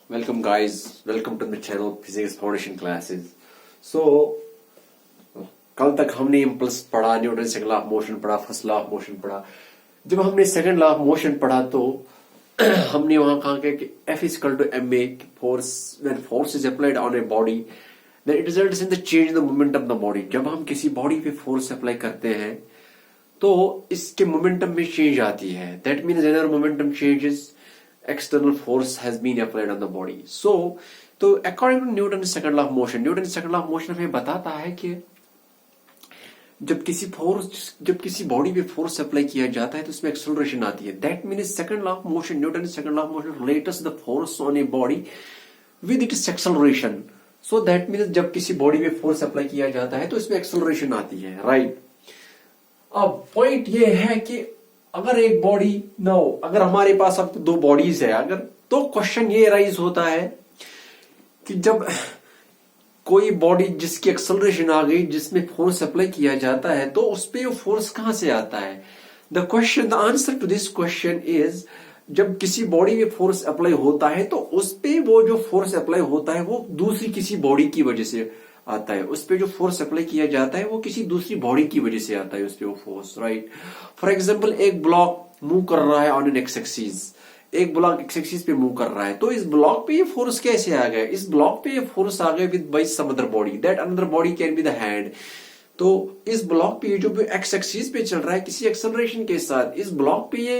Welcome guys, welcome to the channel Physics Foundation Classes. So कल तक हमने impulse पढ़ा, Newton second law of motion पढ़ा, first law of motion पढ़ा. जब हमने सेकंड लॉ ऑफ मोशन पढ़ा तो हमने वहां कहा कि F is equal to ma, force when force is applied on a body then it results in the change in the moment of the body. जब हम किसी बॉडी पे फोर्स अप्लाई करते हैं तो इसके मोमेंटम में चेंज आती है. That means whenever momentum changes external force has been applied on the body. तो according to Newton's second law of motion, Newton's second law of motion हमें बताता है कि जब किसी बॉडी पे फोर्स अप्लाई किया जाता है तो उसमें एक्सेलरेशन आती है. That means second law of motion, Newton second law of motion relates the force on a body with its acceleration. So that means जब किसी बॉडी पे फोर्स अप्लाई किया जाता है तो इसमें एक्सेलरेशन आती है, राइट. अब पॉइंट ये है कि अगर एक बॉडी अगर हमारे पास अब दो बॉडीज है, अगर तो क्वेश्चन ये राइज होता है कि जब कोई बॉडी जिसकी एक्सेलरेशन आ गई, जिसमें फोर्स अप्लाई किया जाता है, तो उस पे वो फोर्स कहां से आता है. The answer to this question is जब किसी बॉडी में फोर्स अप्लाई होता है तो उस पे वो जो फोर्स अप्लाई होता है वो दूसरी किसी बॉडी की वजह से आता है. उस पे जो फोर्स अप्लाई किया जाता है वो किसी दूसरी बॉडी की वजह से आता है, उस पे वो फोर्स, राइट. फॉर एग्जांपल एक ब्लॉक मूव कर रहा है ऑन एन एक्स एक्सिस, एक ब्लॉक एक्स एक्सिस पे मूव कर रहा है, तो इस ब्लॉक पे ये फोर्स कैसे आ गया. इस ब्लॉक पे ये फोर्स आ गया with by some other body, that another body can be the hand. तो इस ब्लॉक पे जो एक्स एक्सिस पे चल रहा है किसी एक्सेलरेशन के साथ, इस ब्लॉक पे ये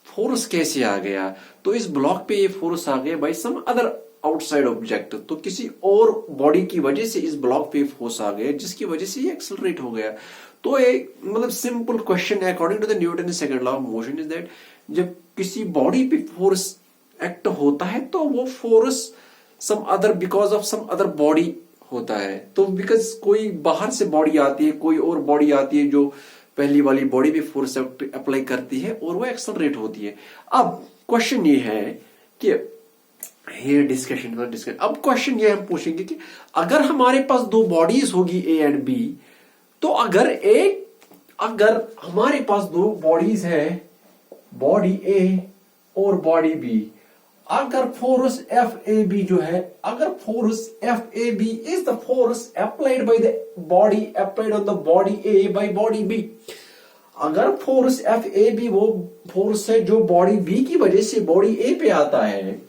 फोर्स कैसे आ गया. तो इस ब्लॉक पे ये फोर्स आ गया by some other outside object. तो किसी और बॉडी की वजह से इस ब्लॉक पे फोर्स आ गया जिसकी वजह से ये एक्सेलरेट हो गया. तो एक मतलब सिंपल क्वेश्चन है according to the Newton second law of motion is that जब किसी बॉडी पे फोर्स एक्ट होता है तो वो force some other because of some other body होता है. तो बिकॉज कोई बाहर से बॉडी आती है, कोई और बॉडी आती है जो पहली वाली बॉडी पे फोर्स अप्लाई करती है और वो एक्सेलरेट होती है. अब क्वेश्चन ये है कि डिस्कशन. अब क्वेश्चन ये हम पूछेंगे कि अगर हमारे पास दो बॉडीज होगी ए एंड बी, तो अगर हमारे पास दो बॉडीज है, बॉडी ए और बॉडी बी, अगर फोर्स एफ ए बी जो है, अगर force F A B is the force applied by the body applied on the body A by body B, अगर फोर्स एफ ए बी वो force है जो body B की वजह से बॉडी ए पे आता है,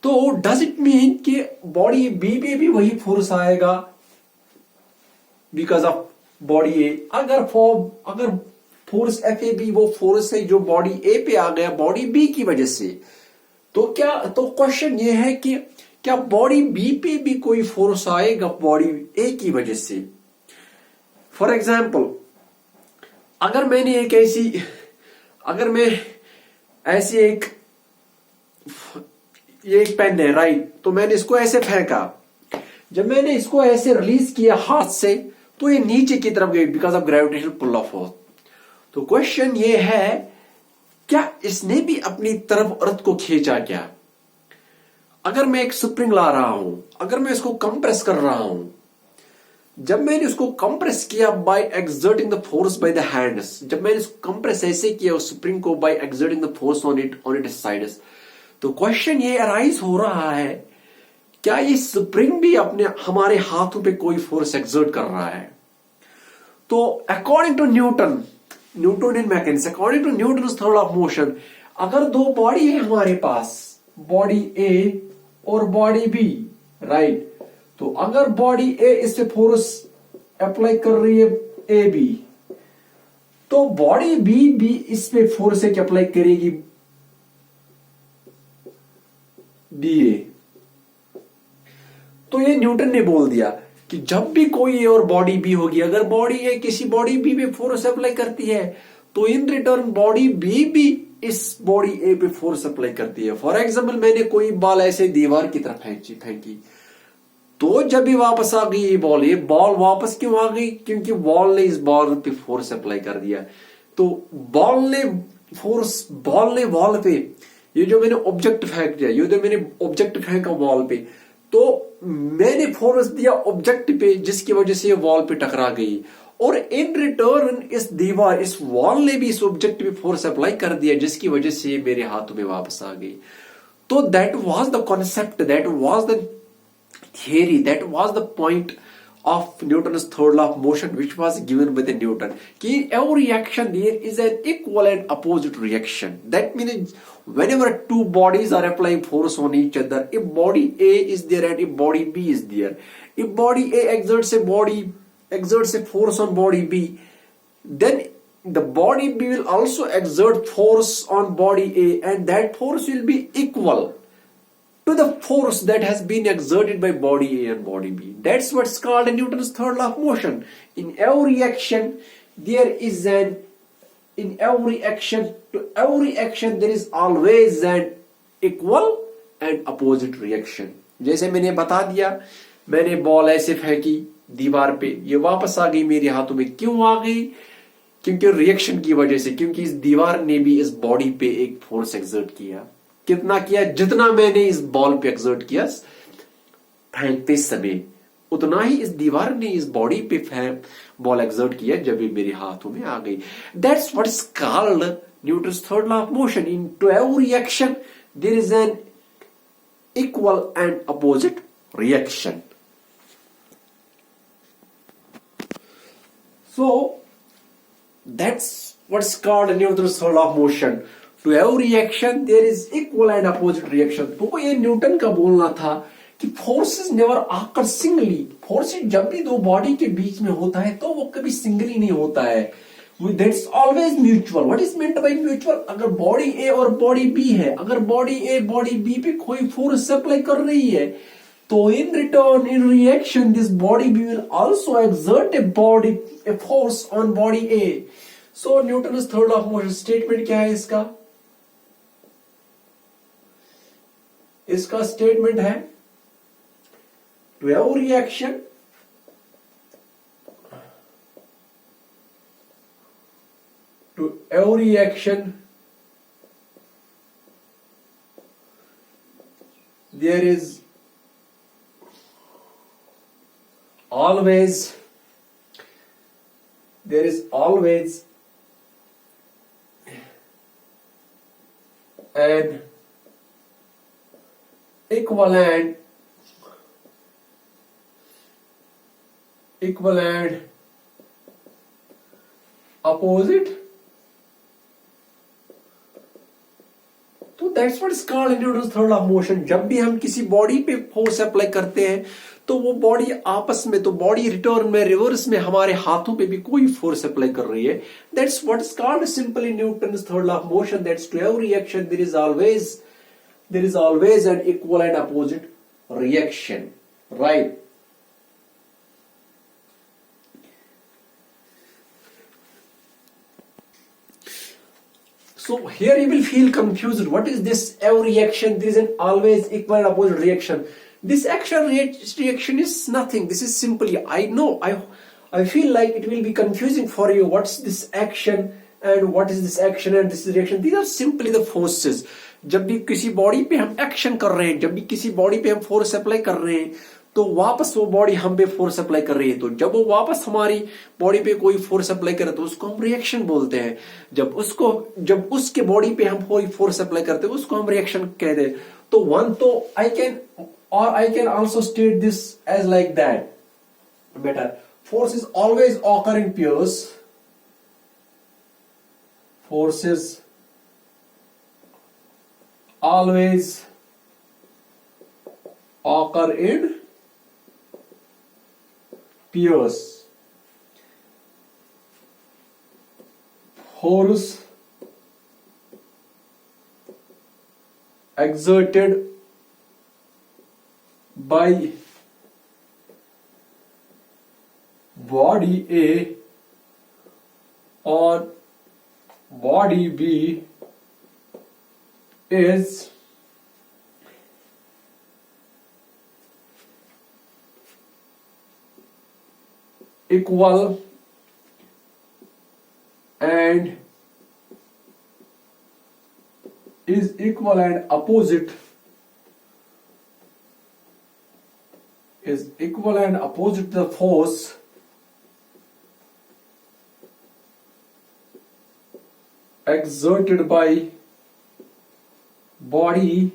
तो डज इट मीन कि बॉडी बी पे भी वही फोर्स आएगा बिकॉज ऑफ बॉडी ए. अगर फोर्स एफ ए बी वो फोर्स है जो बॉडी ए पे आ गया बॉडी बी की वजह से, तो क्वेश्चन ये है कि क्या बॉडी बी पे भी कोई फोर्स आएगा बॉडी ए की वजह से. फॉर एग्जाम्पल अगर मैं ये एक पेन है, राइट, तो मैंने इसको ऐसे फेंका, जब मैंने इसको ऐसे रिलीज किया हाथ से तो ये नीचे की तरफ गई because of gravitational pull of force. तो क्वेश्चन ये है क्या इसने भी अपनी तरफ अर्थ को खींचा क्या. अगर मैं एक स्प्रिंग ला रहा हूं, अगर मैं इसको कंप्रेस कर रहा हूं, जब मैंने उसको कंप्रेस किया by exerting the force by the hands, जब मैंने इसको कंप्रेस ऐसे किया उस स्प्रिंग को by exerting the force on its sides, तो क्वेश्चन ये अराइज हो रहा है क्या ये स्प्रिंग भी अपने हमारे हाथों पे कोई फोर्स एक्सर्ट कर रहा है. तो according to Newton mechanics, according to Newton third law of motion, अगर दो बॉडी है हमारे पास, बॉडी ए और बॉडी बी, राइट, तो अगर बॉडी ए इस पे फोर्स अप्लाई कर रही है ए बी, तो बॉडी बी भी इस पे फोर्स अप्लाई करेगी डी ए. तो ये न्यूटन ने बोल दिया कि जब भी कोई और बॉडी बी होगी, अगर बॉडी ए किसी बॉडी बी पे फोर्स अप्लाई करती है तो इन रिटर्न बॉडी बी भी इस बॉडी ए पे फोर्स अप्लाई करती है. फॉर एग्जाम्पल मैंने कोई बॉल ऐसे दीवार की तरफ फेंकी, तो जब भी वापस आ गई ये बॉल वापस क्यों आ गई, क्योंकि बॉल ने इस बॉल पे फोर्स अप्लाई कर दिया. तो बॉल ने वॉल पे ये जो मैंने ऑब्जेक्ट फेंक दिया, ये जो मैंने ऑब्जेक्ट फेंका वॉल पे, तो मैंने फोर्स दिया ऑब्जेक्ट पे जिसकी वजह से ये वॉल पे टकरा गई, और इन रिटर्न इस वॉल ने भी इस ऑब्जेक्ट पे फोर्स अप्लाई कर दिया जिसकी वजह से ये मेरे हाथों में वापस आ गई. So that was the concept, that was the theory, that was the point of Newton's third law of motion, which was given by the Newton. In every reaction there is an equal and opposite reaction. That means whenever two bodies are applying force on each other, if body A is there and if body B is there, if body A exerts a force on body B, then the body B will also exert force on body A, and that force will be equal to the force that has been exerted by body A and body B. That's what's called Newton's third law of motion. In every action, there is in every action, to every action there is always an equal and opposite reaction. जैसे मैंने बता दिया, मैंने ball ऐसे फेंकी दीवार पे, ये वापस आ गई मेरे हाथों में. क्यों आ गई? क्योंकि रिएक्शन की वजह से, क्योंकि इस दीवार ने भी इस बॉडी पे एक फोर्स एक्सर्ट किया. कितना किया? जितना मैंने इस बॉल पे एक्सर्ट किया फेंकते समय, उतना ही इस दीवार ने इस बॉडी पे बॉल एक्सर्ट किया जब ये मेरे हाथों में आ गई. That's what is called Newton's third law of motion. In to every action there is an equal and opposite reaction. So that's what's called Newton's third law of motion. To every action there is equal and opposite reaction. तो ये Newton का बोलना था कि forces never आकर singly. Forces जब भी दो बॉडी के बीच में होता है तो वो कभी सिंगली नहीं होता है. That's always mutual. What is meant by mutual? अगर बॉडी ए और बॉडी बी है, अगर बॉडी ए बॉडी बी पे कोई फोर्स अप्लाई कर रही है, तो in return, in reaction, this body B will also exert a force on body A. So Newton's third law of motion statement क्या है इसका? इसका statement है, to every action there is always an equal and opposite. तो that's what is called Newton's third law of motion. जब भी हम किसी बॉडी पे फोर्स अप्लाई करते हैं तो वो बॉडी आपस में, तो बॉडी रिटर्न में, रिवर्स में हमारे हाथों पे भी कोई फोर्स अप्लाई कर रही है. That's what is called simply Newton's third law of motion. That's to every action there is always an equal and opposite reaction. Right. So here you will feel confused. What is this every action? There is an always equal and opposite reaction. This reaction is nothing. This is simply, I know, I feel like it will be confusing for you. What's this action and what is this action and this reaction? These are simply the forces. जब भी किसी body पे हम action कर रहे हैं, जब भी किसी बॉडी पे हम फोर्स अप्लाई कर रहे हैं, तो वापस वो बॉडी हम पे फोर्स अप्लाई कर रही है. तो जब वो वापस हमारी बॉडी पे कोई फोर्स अप्लाई करे तो उसको हम रिएक्शन बोलते हैं. जब उसके बॉडी पे हम कोई फोर्स अप्लाई करते हैं उसको हम रिएक्शन कहते हैं. तो I can also state this as like that. Better. Forces always occur in pairs. Forces always occur in pairs. Force exerted by body A on body B is equal and opposite the force exerted by body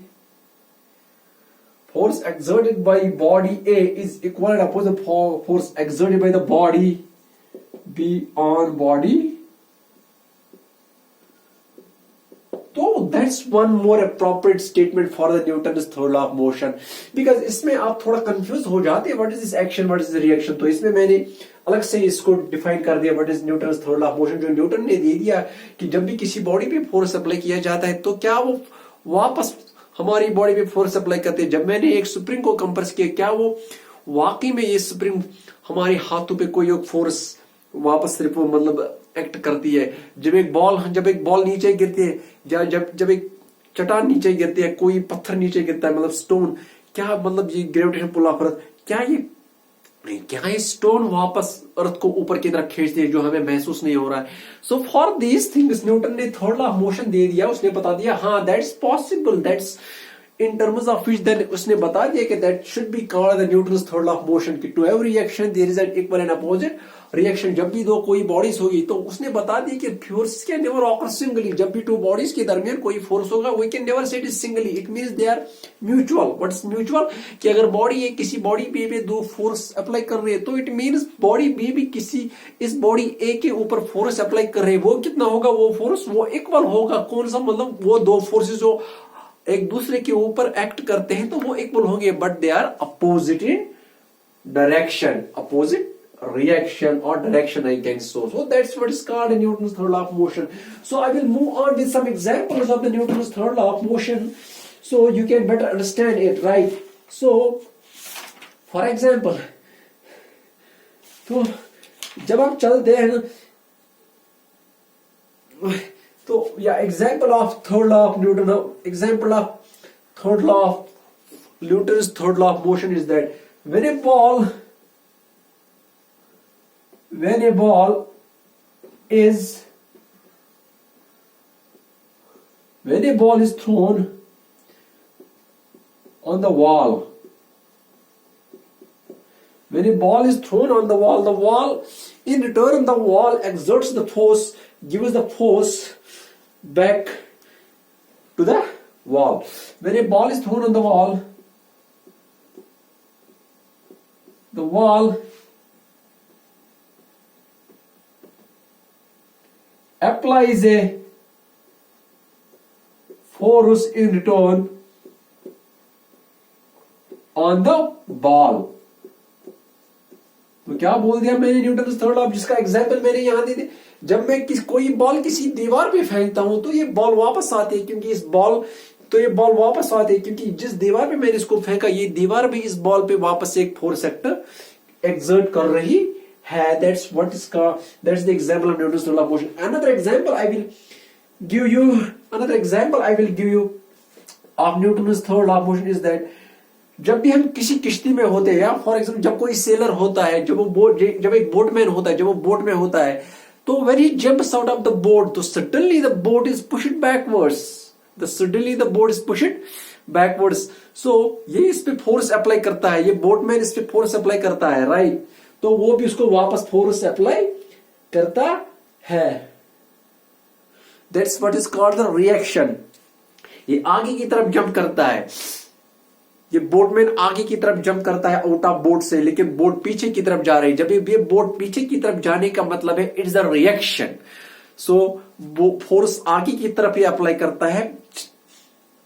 force exerted by body A is equal and opposite force exerted by the body B on body. तो that's one more appropriate statement for the Newton's third law of motion, because इसमें आप थोड़ा confuse हो जाते हैं, what is this action, what is this reaction. तो इसमें मैंने अलग से इसको डिफाइन कर दिया, what is Newton's third law of motion, जो न्यूटन ने दे दिया कि जब भी किसी बॉडी पे फोर्स अप्लाई किया जाता है तो क्या वो वापस हमारी बॉडी पे फोर्स अप्लाई करते हैं. जब मैंने एक स्प्रिंग को कंप्रेस किया, क्या वो वाकई में ये स्प्रिंग हमारे हाथों पे कोई फोर्स वापस सिर्फ मतलब एक्ट करती है. जब एक बॉल नीचे गिरती है, या जब एक चट्टान नीचे गिरती है, कोई पत्थर नीचे गिरता है, मतलब स्टोन, क्या मतलब ये ग्रेविटेशन पुल ऑफ अर्थ, क्या ये स्टोन वापस अर्थ को ऊपर की तरफ खींचते हैं जो हमें महसूस नहीं हो रहा है. So for these things Newton ने थर्ड लॉ ऑफ मोशन दे दिया. उसने बता दिया हाँ that's possible, that's in terms of which then उसने बता दिया कि that should be called the Newton's third law of motion, कि to every reaction there is an equal and opposite reaction. जब भी दो कोई बॉडीज होगी तो उसने बता दिया कि force can never occur singly. जब भी टू बॉडीज के दरमियान कोई फोर्स होगा, we can never say it is singly, it means they are mutual. What is mutual? कि अगर बॉडी ए किसी बॉडी बी पे दो फोर्स अप्लाई कर रही है तो इट मीन्स बॉडी बी भी किसी इस बॉडी ए के ऊपर फोर्स अप्लाई कर रही है. वो कितना होगा, वो फोर्स वो इक्वल होगा. कौन सा, मतलब वो दो फोर्सेस जो एक दूसरे के ऊपर एक्ट करते हैं तो वो इक्वल होंगे, but they are opposite in direction, opposite reaction or direction against. So that's what is called a Newton's third law of motion. So I will move on with some examples of the Newton's third law of motion so you can better understand it, right? So for example, तो जब हम चलते हैं तो या example of third law of Newton, example of third law of Newton's third law of motion is that when a ball is thrown on the wall, when a ball is thrown on the wall in return the wall exerts the force, gives the force back to the wall. When a ball is thrown on the wall applies a force in return on the ball. तो क्या बोल दिया मैंने Newton third law, जिसका example मैंने यहां दे दिया. जब मैं कोई बॉल किसी दीवार पे फेंकता हूं तो ये बॉल वापस आती है, क्योंकि ये बॉल वापस आती है क्योंकि जिस दीवार पे मैंने इसको फेंका ये दीवार भी इस बॉल पे वापस एक फोर्स एक्सर्ट कर रही है. That's what is called, that's the example of Newton's third law of motion. Another example I will give you of Newton's third law of motion is that जब भी हम किसी किश्ती में होते हैं, या फॉर एग्जाम्पल जब कोई सेलर होता है, जब एक बोटमैन होता है, जब वो बोट में होता है, तो when he jumps out of the boat, तो suddenly the boat is pushed backwards. So ये इस पे फोर्स अप्लाई करता है, ये बोटमैन इस पे फोर्स अप्लाई करता है, राइट. तो वो भी उसको वापस फोर्स अप्लाई करता है. That's what is called the reaction. ये आगे की तरफ जंप करता है, ये बोटमैन आगे की तरफ जंप करता है आउट ऑफ बोट से, लेकिन बोट पीछे की तरफ जा रही है. जब ये बोट पीछे की तरफ जाने का मतलब है इट्स द रिएक्शन. सो वो फोर्स आगे की तरफ ही अप्लाई करता है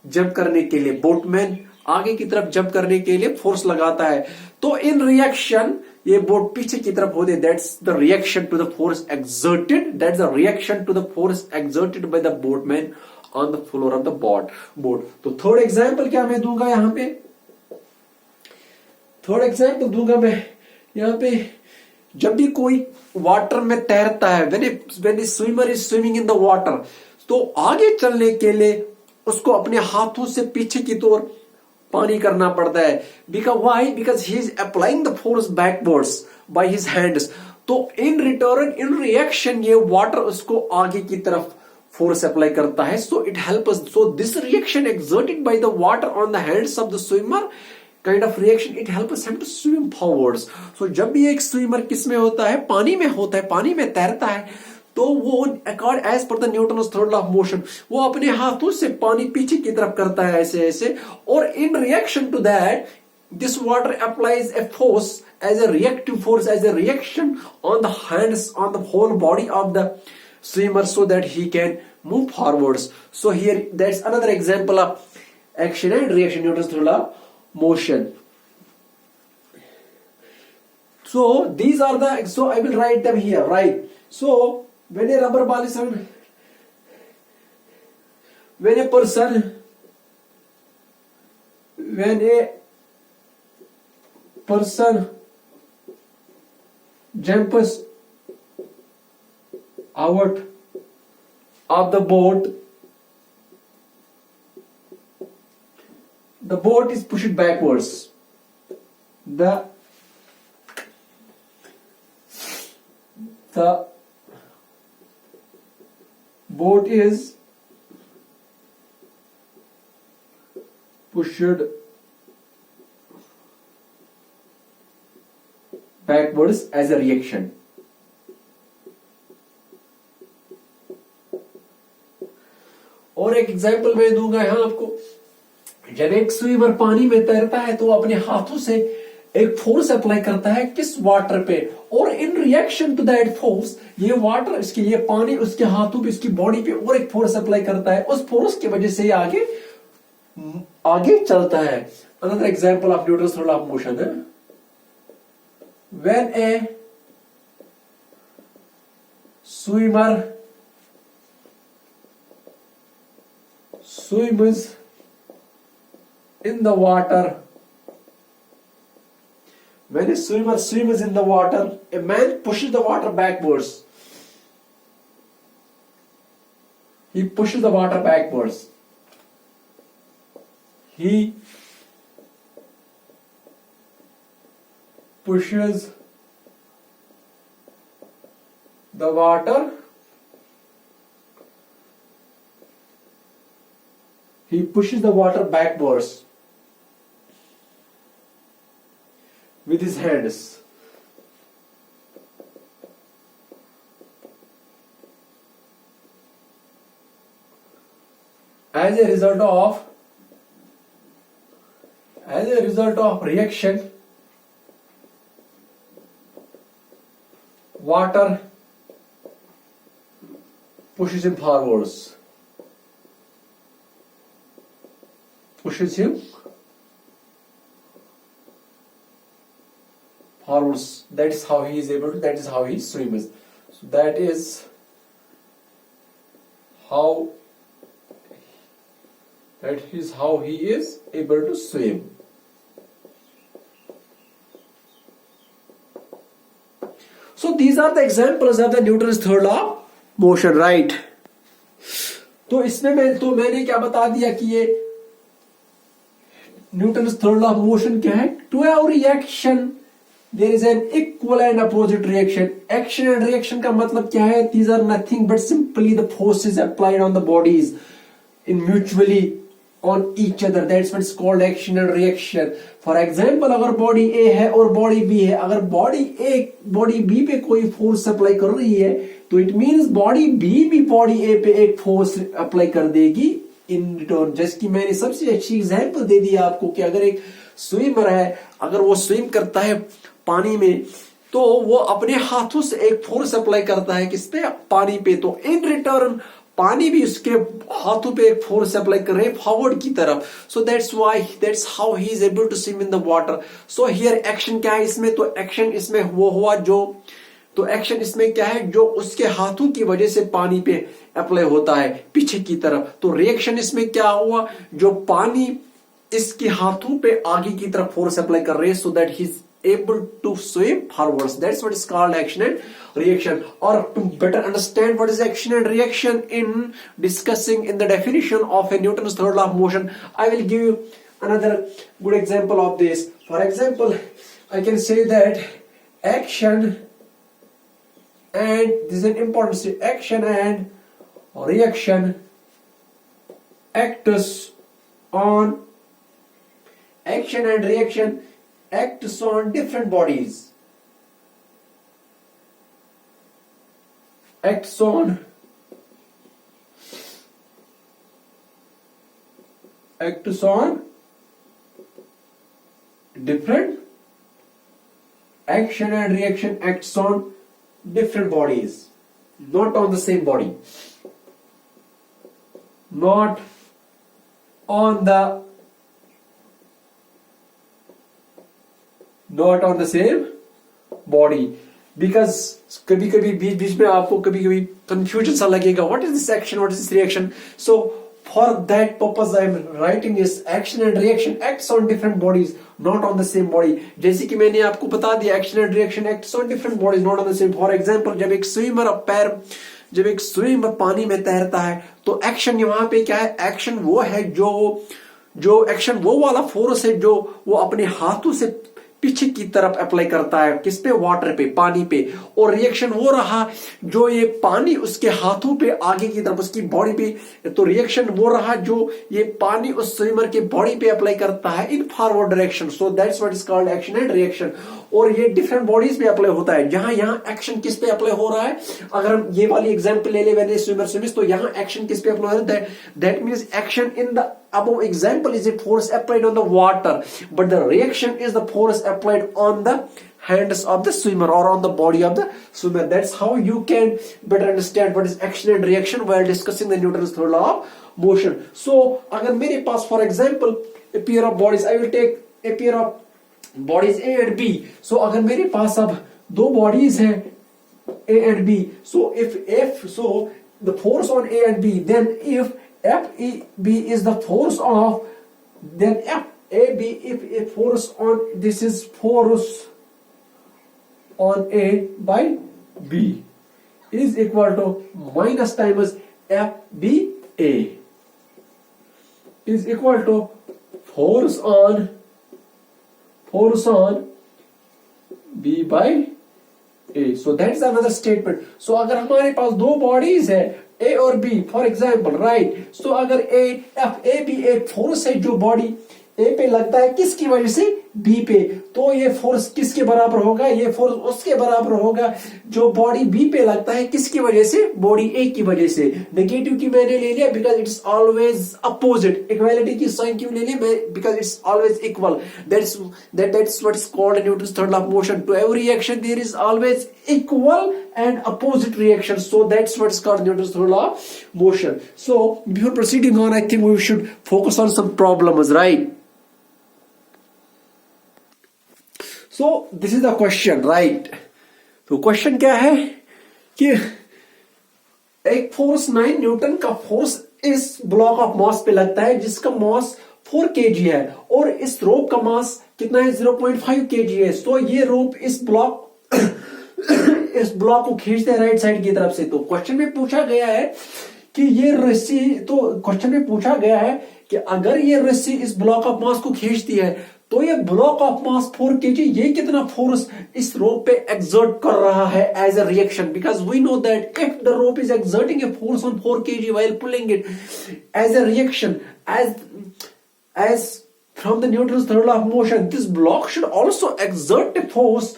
जंप करने के लिए. बोटमैन आगे की तरफ जंप करने के लिए फोर्स लगाता है, तो इन रिएक्शन ये बोट पीछे की तरफ होते. That's the reaction to the force exerted, that's the reaction to the force exerted by the boatman on the floor of the boat. तो थर्ड एग्जांपल क्या मैं दूंगा यहां पे, यहाँ पे जब भी कोई वाटर में तैरता है, when a swimmer is swimming in the water, तो आगे चलने के लिए उसको अपने हाथों से पीछे की तरफ पानी करना पड़ता है. Because he is applying the force backwards by his hands. तो in return, in reaction, ये वाटर उसको आगे की तरफ force apply करता है. So it helps us. So this reaction exerted by the water on the hands of the swimmer, kind of reaction, it helps him to swim forwards. So जब भी एक स्विमर किस में होता है, पानी में होता है, पानी में तैरता है, तो वो accord as per the Newton's third law of motion वो अपने हाथों से पानी पीछे की तरफ करता है ऐसे ऐसे, और in reaction to that this water applies a force as a reactive force, as a reaction on the hands, on the whole body of the swimmer, so that he can move forwards. So here that's another example of action and reaction, Newton's third law of motion. So these are the, so I will write them here, right? So when a rubber ball is on, when a person, when a person jumps out of the boat is pushed backwards. The boat is pushed backwards as a reaction. और एक example मैं दूंगा यहां आपको, जब एक swimmer पानी में तैरता है तो वो अपने हाथों से एक फोर्स अप्लाई करता है किस वाटर पे, और in reaction to that force ये वाटर, इसके लिए पानी उसके हाथों पे, इसकी बॉडी पे और एक फोर्स अप्लाई करता है, उस फोर्स की वजह से ये आगे चलता है. Another example of Newton's third law of motion है, when a swimmer swims in the water, when a swimmer swims in the water, a man pushes the water backwards. He pushes the water backwards. He pushes the water, he pushes the water backwards with his hands. As a result of reaction, water pushes him forwards. Pushes him forwards. That is how he is able to, that is how he swims. So that is how he is able to swim. So these are the examples of the Newton's third law of motion, right? तो इसमें मैंने क्या बता दिया कि ये Newton's third law of motion क्या है? To have reaction there is an equal and opposite reaction. Action and reaction का मतलब क्या है? These are nothing but simply the forces applied on the bodies in mutually on each other. That's what's called action and reaction. For example, अगर body A है और body B है, अगर body B पे कोई फोर्स अप्लाई कर रही है तो इट मींस बॉडी B भी बॉडी A पे एक फोर्स अप्लाई कर देगी इन रिटर्न. जैसे कि मैंने सबसे अच्छी एग्जांपल दे दी आपको कि अगर एक स्विमर है, अगर वो स्विम करता है पानी में तो वो अपने हाथों से एक फोर्स अप्लाई करता है किस पे? पानी पे. तो इन रिटर्न पानी भी उसके हाथों पे एक फोर्स अप्लाई कर रहे हैं फॉरवर्ड की तरफ. So that's how he is able to swim in the water. So here action क्या है इसमें? तो एक्शन इसमें वो हुआ तो एक्शन इसमें क्या है? जो उसके हाथों की वजह से पानी पे अप्लाई होता है पीछे की तरफ. तो रिएक्शन इसमें क्या हुआ? जो पानी इसके हाथों पे आगे की तरफ फोर्स अप्लाई कर रहे हैं so that he is able to swim forwards. That's what is called action and reaction. Or to better understand what is action and reaction in discussing in the definition of a Newton's third law of motion, I will give you another good example of this. For example, I can say that action, and this is an important step, action and reaction acts on different bodies. acts on different action and reaction acts on different bodies, not on the same body, not on the same body. Because कभी कभी बीच बीच में आपको कभी कभी confusion सा लगेगा, what is this action, what is this reaction. So for that purpose I am writing is action and reaction acts on different bodies, not on the same body. जैसे कि मैंने आपको बता दिया, action and reaction acts on different bodies, not on the same. For example, जब एक swimmer पानी में तैरता है तो एक्शन यहाँ पे क्या है, एक्शन वो है जो एक्शन वो वाला फोर्स है जो वो अपने हाथों से पीछे की तरफ अप्लाई करता है, किस पे, वाटर पे, पानी पे. और रिएक्शन वो रहा जो ये पानी उसके हाथों पे आगे की तरफ उसकी बॉडी पे, तो रिएक्शन वो रहा जो ये पानी उस स्विमर के बॉडी पे अप्लाई करता है in forward direction. So that's what is called action and reaction. और ये डिफरेंट बॉडीज पे अप्लाई होता है. जहां यहां एक्शन किस पे अप्लाई हो रहा है, अगर हम ये वाली एग्जांपल ले ले मैंने स्विमर स्विमिस, तो यहां एक्शन किस पे अप्लाई हो रहा है, that means action in the above example is a force applied on the water, but the reaction is the force applied on the hands of the swimmer or on the body of the swimmer. That's how you can better understand what is action and reaction while discussing the Newton's third law of motion. So अगर मेरे पास for example a pair of bodies, I will take a pair of bodies A and B. So अगर मेरे पास अब दो bodies हैं A and B, so the force on A and B, then if FEB is the force of, then FAB, if a force on, this is force on A by B is equal to minus times FBA is equal to force on B by A. So that is another statement. So अगर हमारे पास दो bodies है A और B, for example, right. सो अगर FAB एक force है जो body A पे लगता है, किसकी वजह से, B पे, तो ये फोर्स किसके बराबर होगा, ये फोर्स उसके बराबर होगा जो बॉडी B पे लगता है, किसकी वजह से, बॉडी A की वजह से. नेगेटिव की मैंने ले लिया because it's always opposite. Equality की साइन क्यों ले ली मैं, because it's always equal. That's what is called Newton's third law of motion. To every action there is always equal and opposite reaction. So that's what's called Newton's third law of motion. So before proceeding on, I think we should focus on some problems, right? So this is the question, right? तो question क्या है कि एक force 9 Newton का force इस block of mass पे लगता है जिसका मास 4 kg है और इस रोप का मास कितना है, 0.5 kg है. तो ये रोप इस ब्लॉक को खींचते हैं राइट साइड की तरफ से. तो क्वेश्चन में पूछा गया है कि ये रस्सी, तो क्वेश्चन में पूछा गया है कि अगर ये रस्सी इस ब्लॉक ऑफ मास को खींचती है तो ये ब्लॉक ऑफ मास 4 kg, ये कितना फोर्स इस रोप पे एक्सर्ट कर रहा है as a reaction. Because we know that if the rope is exerting a force on 4 kg while pulling it as a reaction, as from the Newton's third law of motion, this block should also exert a force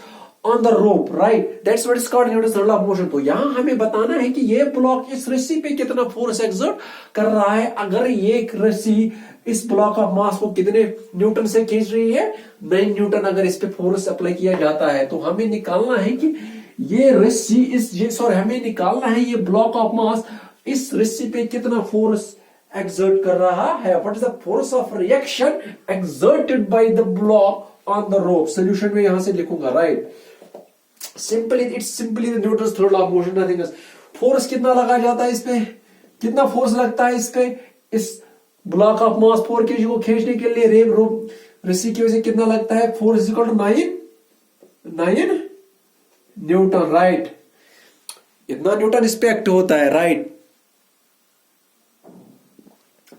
on the rope, right? That's what is called Newton's third law of motion. तो यहां हमें बताना है कि ये block इस रस्सी पे कितना फोर्स एक्सर्ट कर रहा है. अगर ये रस्सी इस ब्लॉक ऑफ मास को कितने न्यूटन से खींच रही है, 9 न्यूटन अगर इस पे फोर्स अप्लाई किया जाता है, तो हमें निकालना है कि ये रस्सी हमें निकालना है ये ब्लॉक ऑफ मास इस रस्सी पे कितना फोर्स एक्सर्ट कर रहा है. What is the force of reaction exerted by the block on the rope. Solution में यहां से लिखूंगा, right. It's simply the Newton's third law of motion, nothing else. Force कितना लगा जाता है इस पे, कितना फोर्स लगता है इस पे, इस ब्लॉक ऑफ मास 4 kg को खींचने के लिए रोप रस्सी की वजह से कितना लगता है, force equal to 9 Newton, right. इतना न्यूटन इस पे एक्ट होता है, राइट.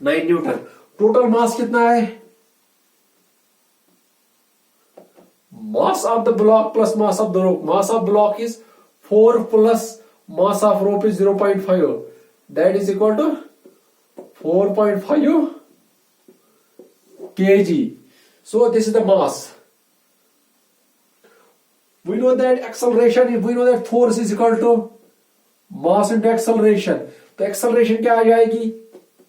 9 न्यूटन. टोटल मास कितना है, mass of the block plus mass of the rope. Mass of block is 4 plus mass of rope is 0.5. That is equal to 4.5 kg. So this is the mass. We know that acceleration, we know that force is equal to mass into acceleration, तो acceleration क्या आ जाएगी,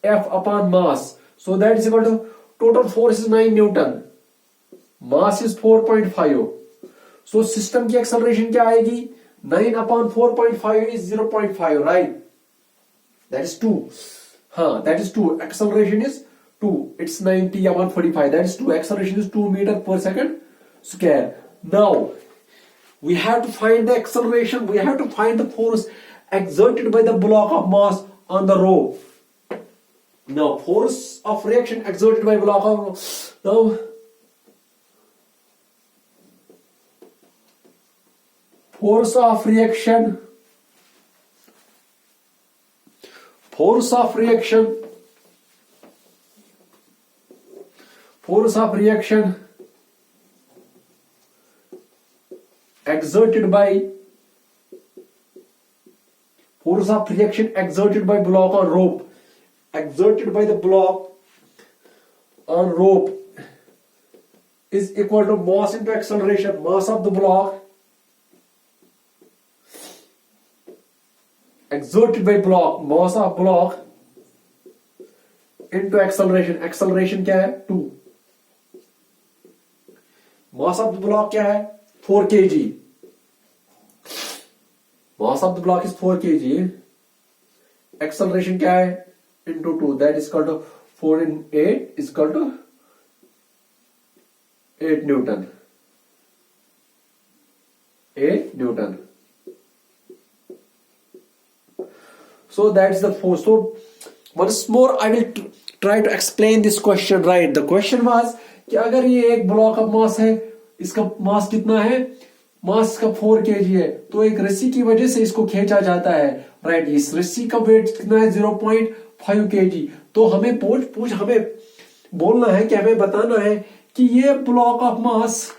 F upon mass, so that is equal to total force is 9 Newton, mass is 4.5, so system की acceleration क्या आएगी, 9 upon 4.5 is 0.5, right, that is 2, हाँ that is 2, acceleration is 2, it's 90 upon 45, that is 2, acceleration is 2 meter per second square. Now we have to find the acceleration, we have to find the force exerted by the block of mass on the rope. Now force of reaction exerted by block of, now force of reaction force of reaction exerted by block on rope, exerted by the block on rope is equal to mass into acceleration, mass of the block exerted by block, mass of block into acceleration, acceleration क्या है 2, mass of the block क्या है 4 kg, mass of the block is 4 kg, acceleration क्या है into 2, that is equal to 4 in 8 is equal to 8 Newton, 8 Newton. So that's the force. So once more I will try to explain this question, right? The question was कि अगर ये एक block of mass है, इसका मास कितना है, मास का 4 kg है, तो एक रस्सी की वजह से इसको खींचा जाता है, राइट, इस रस्सी का वेट कितना है 0.5 kg, तो हमें हमें बोलना है कि हमें बताना है कि ये ब्लॉक ऑफ मास